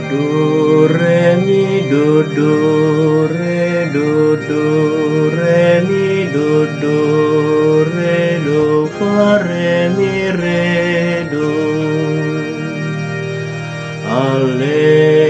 do re mi do re mi do re do fa re mi re do. Alleluia.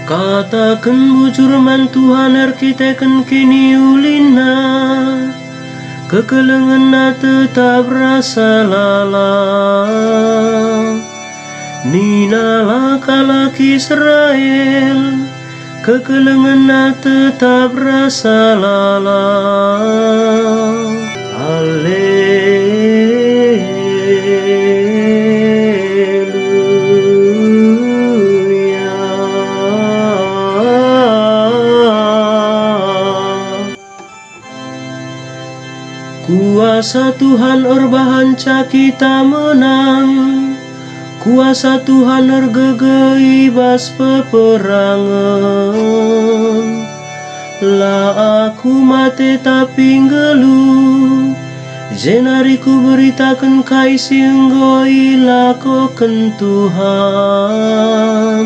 Katakan bujurman Tuhan arkiteken kini ulina, kekelengan tetap rasa lala. Nina laki Israel, kekelengan tetap rasa lala. Kuasa Tuhan orbahanca kita menang, kuasa Tuhan ergegei bas peperangan. Lah aku mate tapi ngeluh, jenariku beritakan kaisi enggoi lakokan Tuhan.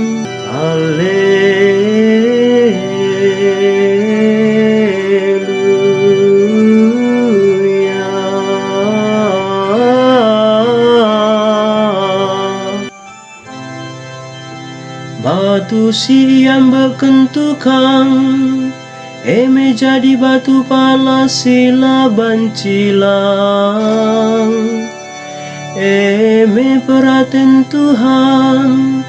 Batu siam bekentukang, eme jadi batu pala sila bancilang. Eme peraten Tuhan,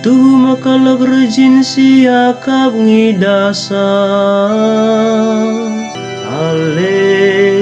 tuh makalog rejin siakap ngidasa. Alleluia.